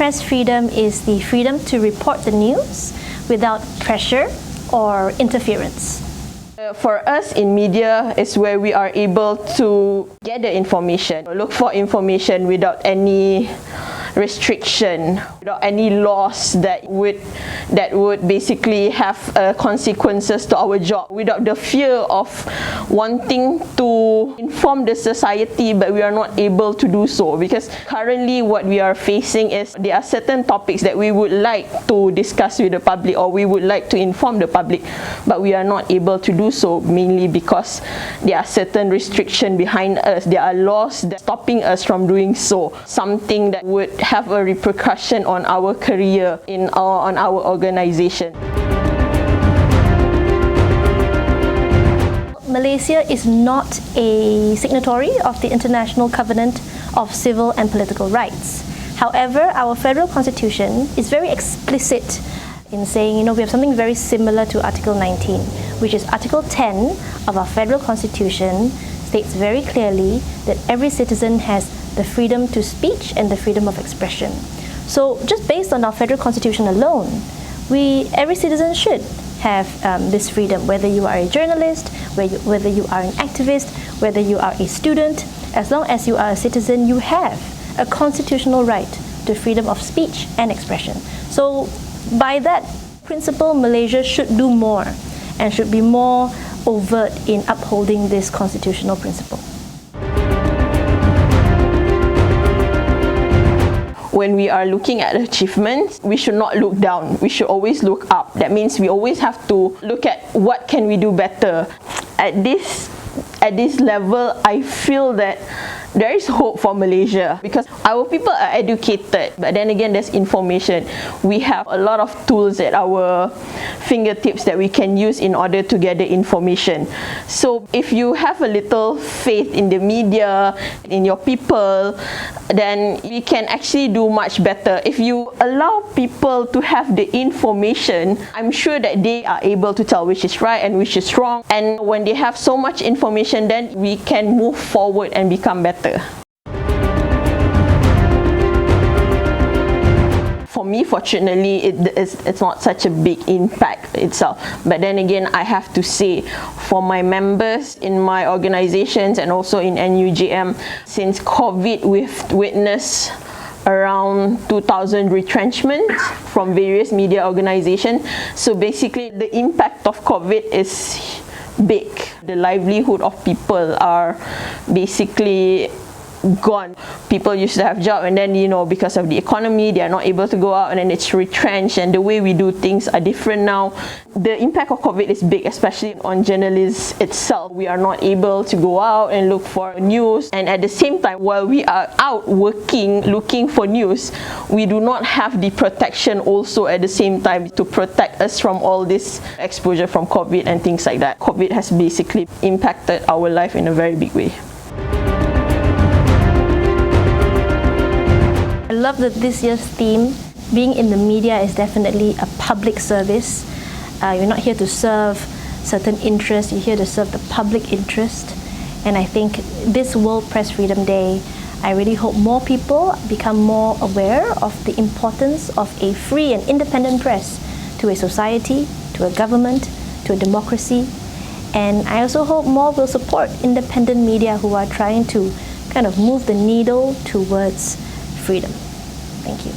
press freedom is the freedom to report the news without pressure or interference. For us in media is where we are able to gather information, look for information without any restriction, without any laws that would basically have consequences to our job, without the fear of wanting to inform the society but we are not able to do so, because currently what we are facing is there are certain topics that we would like to discuss with the public or we would like to inform the public, but we are not able to do so, mainly because there are certain restrictions behind us. There are laws that stopping us from doing so, something that would have a repercussion on our career on our organization. Malaysia is not a signatory of the International Covenant of Civil and Political Rights. However, our federal constitution is very explicit in saying, we have something very similar to Article 19, which is Article 10 of our federal constitution states very clearly that every citizen has the freedom to speech and the freedom of expression. So just based on our federal constitution alone, every citizen should have this freedom, whether you are a journalist, whether you are an activist, whether you are a student. As long as you are a citizen, you have a constitutional right to freedom of speech and expression. So by that principle, Malaysia should do more and should be more overt in upholding this constitutional principle. When we are looking at achievements, we should not look down. We should always look up. That means we always have to look at what can we do better. At this level, I feel that there is hope for Malaysia because our people are educated, but then again there's information. We have a lot of tools at our fingertips that we can use in order to gather information. So if you have a little faith in the media, in your people, then we can actually do much better. If you allow people to have the information, I'm sure that they are able to tell which is right and which is wrong. And when they have so much information, then we can move forward and become better. For me, fortunately, it's not such a big impact itself. But then again, I have to say, for my members in my organizations and also in NUJM, since COVID, we've witnessed around 2,000 retrenchments from various media organizations. So basically, the impact of COVID is big. The livelihood of people are basically gone. People used to have jobs and then because of the economy they are not able to go out and then it's retrenched and the way we do things are different now. The impact of COVID is big, especially on journalists itself. We are not able to go out and look for news, and at the same time while we are out working looking for news, we do not have the protection also at the same time to protect us from all this exposure from COVID and things like that. COVID has basically impacted our life in a very big way. I love that this year's theme, being in the media, is definitely a public service. You're not here to serve certain interests, you're here to serve the public interest. And I think this World Press Freedom Day, I really hope more people become more aware of the importance of a free and independent press to a society, to a government, to a democracy. And I also hope more will support independent media who are trying to kind of move the needle towards freedom. Thank you.